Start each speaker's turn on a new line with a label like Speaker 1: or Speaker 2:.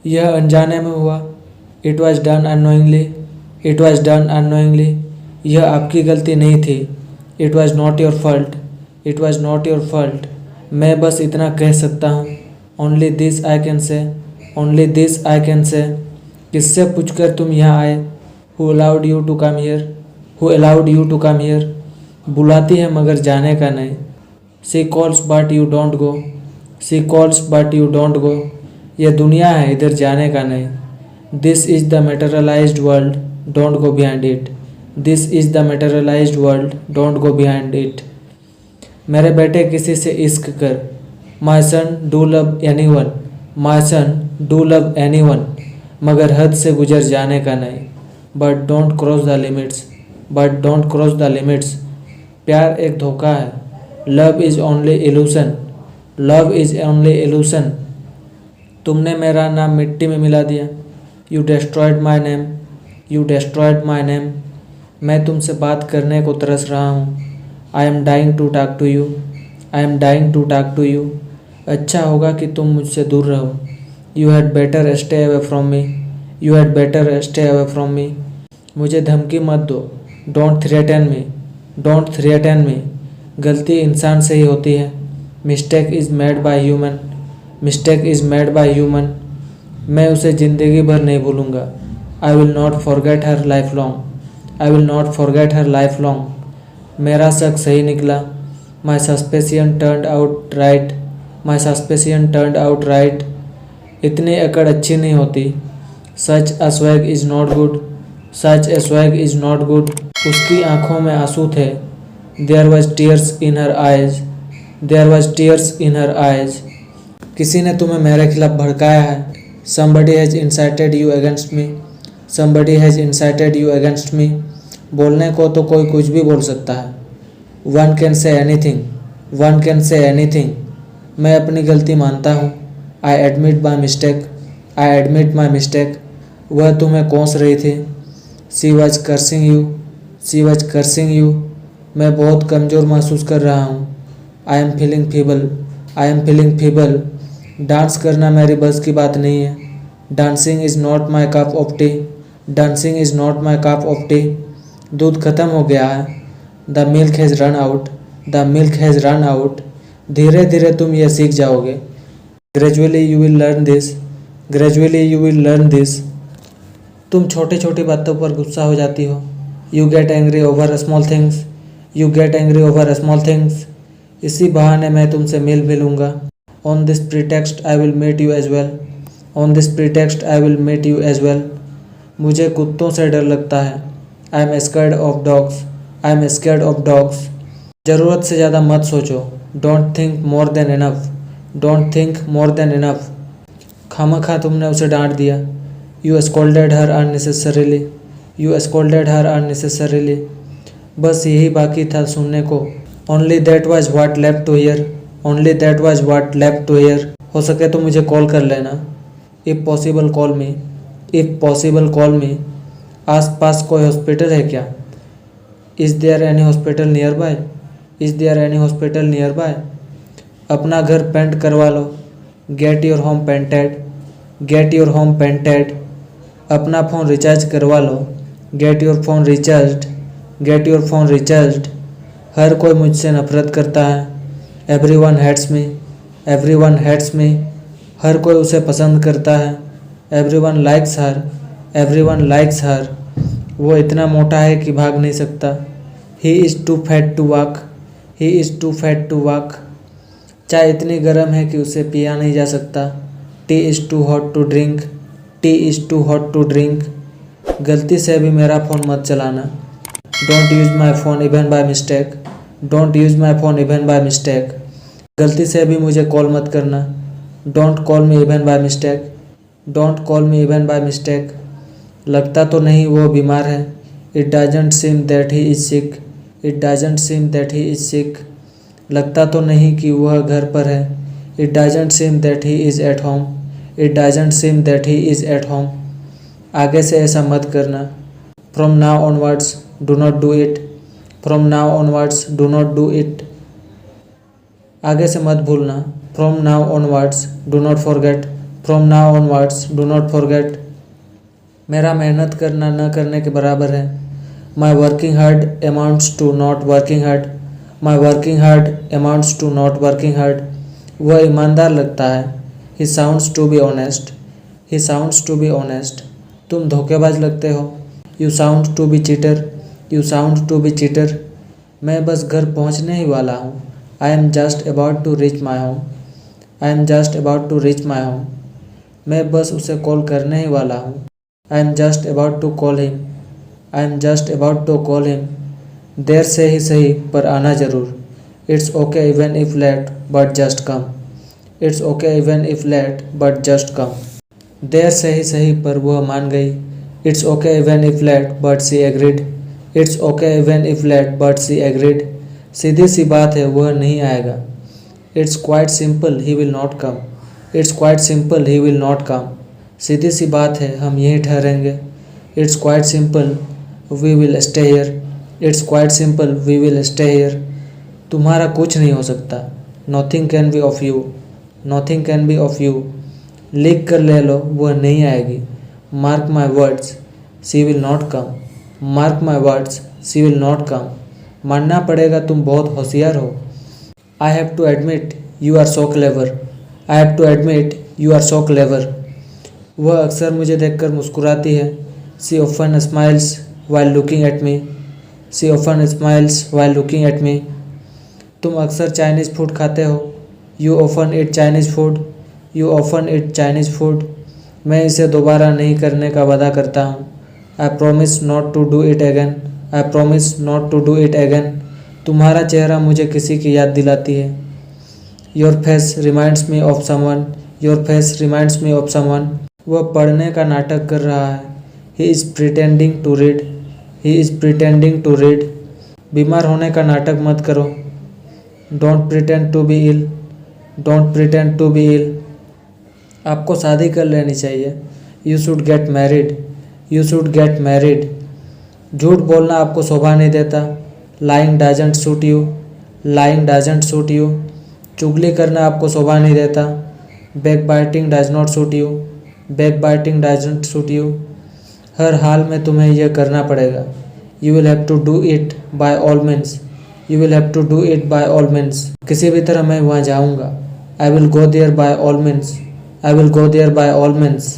Speaker 1: यह अनजाने में हुआ। It was done unknowingly. It was done unknowingly. यह आपकी गलती नहीं थी। It was not your fault. It was not your fault. मैं बस इतना कह सकता हूँ। Only this I can say. Only this I can say. किससे पूछकर तुम यहाँ आए? Who allowed you to come here? Who allowed you to come here? बुलाती है मगर जाने का नहीं। She calls but you don't go. She calls but you don't go. यह दुनिया है, इधर जाने का नहीं। This is the materialised world, don't go behind it. This is the materialised world, don't go behind it. मेरे बेटे किसी से इश्क कर। My son do love anyone. My son do love anyone. मगर हद से गुजर जाने का नहीं। But don't cross the limits. But don't cross the limits. प्यार एक धोखा है। Love is only illusion. Love is only illusion. तुमने मेरा नाम मिट्टी में मिला दिया। You destroyed my name. You destroyed my name. मैं तुमसे बात करने को तरस रहा हूँ। I am dying to talk to you. I am dying to talk to you. अच्छा होगा कि तुम मुझसे दूर रहो। You had better stay away from me. You had better stay away from me. मुझे धमकी मत दो। Don't threaten me. Don't threaten me. गलती इंसान से ही होती है। Mistake is made by human. Mistake is made by human. मैं उसे ज़िंदगी भर नहीं भूलूंगा। I will not forget her lifelong. I will not forget her lifelong. मेरा शक सही निकला। My suspicion turned out right. My suspicion turned out right. इतनी अकड़ अच्छी नहीं होती। Such a swag is not good. Such A swag is not good. उसकी आंखों में आंसू थे। There was tears in her eyes. There was tears in her eyes. किसी ने तुम्हें मेरे खिलाफ भड़काया है। Somebody has incited you against me. Somebody has incited you against me. बोलने को तो कोई कुछ भी बोल सकता है। One can say anything. One can say anything. मैं अपनी गलती मानता हूँ। I admit my mistake. I admit my mistake. वह तुम्हें कोस रही थी। She was cursing you. She was cursing you. मैं बहुत कमज़ोर महसूस कर रहा हूँ। I am feeling feeble. I am feeling feeble. Dance करना मेरी बस की बात नहीं है। Dancing is not my cup of T. Dancing is not my cup of T. दूध ख़त्म हो गया है। The milk has run out. The milk has run out. धीरे धीरे तुम यह सीख जाओगे। Gradually you will learn this. Gradually you will learn this. तुम छोटी छोटी बातों पर गुस्सा हो जाती हो। You get angry over small things. You get angry over small things. इसी बहाने मैं तुमसे मिल भी लूँगा। On this pretext I will meet you as well. On this pretext I will meet you as well. मुझे कुत्तों से डर लगता है। I am scared of dogs. I am scared of dogs. ज़रूरत से ज़्यादा मत सोचो। Don't think more than enough. Don't think more than enough. खामखा तुमने उसे डांट दिया। You scolded her unnecessarily. You scolded her unnecessarily. बस यही बाकी था सुनने को। Only that was what left to hear. Only that was what left to hear. हो सके तो मुझे कॉल कर लेना। If possible call me. If possible call me. आस पास कोई हॉस्पिटल है क्या? Is there any hospital nearby? Is there any hospital nearby? अपना घर पेंट करवा लो। Get your home painted. Get your home painted. अपना फ़ोन रिचार्ज करवा लो। Get your phone recharged. Get your phone recharged. हर कोई मुझसे नफरत करता है। Everyone hates me. Everyone hates me. हर कोई उसे पसंद करता है। Everyone likes her. Everyone likes her. वो इतना मोटा है कि भाग नहीं सकता। He is too fat to walk. He is too fat to walk. चाय इतनी गर्म है कि उसे पिया नहीं जा सकता। Tea is too hot to drink. Tea is too hot to drink. गलती से भी मेरा फ़ोन मत चलाना। Don't use my phone even by mistake. Don't use my phone even by mistake. गलती से भी मुझे कॉल मत करना। Don't call me even by mistake. Don't call me even by mistake. लगता तो नहीं वो बीमार है। It doesn't seem that he is sick. It doesn't seem that he is sick. लगता तो नहीं कि वह घर पर है। It doesn't seem that he is at home. It doesn't seem that he is at home. आगे से ऐसा मत करना। From now onwards do not do it. From now onwards do not do it. आगे से मत भूलना। From now onwards do not forget. From now onwards do not forget. मेरा मेहनत करना न करने के बराबर है। My working hard amounts to not working hard. My working hard amounts to not working hard. वह ईमानदार लगता है। He sounds to be honest. He sounds to be honest. तुम धोखेबाज लगते हो। You sound to be cheater. You sound to be cheater. मैं बस घर पहुंचने ही वाला हूँ। I am just about to reach my home. I am just about to reach my home. मैं बस उसे कॉल करने ही वाला हूँ। I am just about to call him. I am just about to call him. देर से ही सही पर आना ज़रूर। It's okay even if late but just come. It's okay even if late but just come. देर से ही सही पर वह मान गई। It's okay even if late but she agreed. It's okay even if late but she agreed. सीधी सी बात है वह नहीं आएगा। It's quite simple he will not come. It's quite simple he will not come. सीधी सी बात है हम यहीं ठहरेंगे। It's quite simple we will stay here. It's quite simple we will stay here. तुम्हारा कुछ नहीं हो सकता। Nothing can be of you. Nothing can be of you. लिख कर ले लो वह नहीं आएगी। Mark my words she will not come. Mark my words she will not come. मानना पड़ेगा तुम बहुत होशियार हो। I have to admit you are so clever. I have to admit you are so clever. वह अक्सर मुझे देखकर मुस्कुराती है। She often smiles while looking at me. She often smiles while looking at me. तुम अक्सर चाइनीज़ फूड खाते हो। You often eat Chinese food. You often eat Chinese food. मैं इसे दोबारा नहीं करने का वादा करता हूँ। I promise not to do it again. I promise not to do it again. तुम्हारा चेहरा मुझे किसी की याद दिलाती है। Your face reminds me of someone. Your face reminds me of someone. वह पढ़ने का नाटक कर रहा है। He is pretending to read. He is pretending to read. बीमार होने का नाटक मत करो। Don't pretend to be ill. Don't pretend to be इल। आपको शादी कर लेनी चाहिए। You should get married. You should get married. झूठ बोलना आपको शोभा नहीं देता। Lying doesn't suit you. Lying doesn't suit you. चुगली करना आपको शोभा नहीं देता। Back biting does not suit you. Back biting doesn't suit you. हर हाल में तुम्हें यह करना पड़ेगा। You will have to do it by all means. You will have to do it by all means. किसी भी तरह मैं वहाँ जाऊँगा। I will go there by all means. I will go there by all means.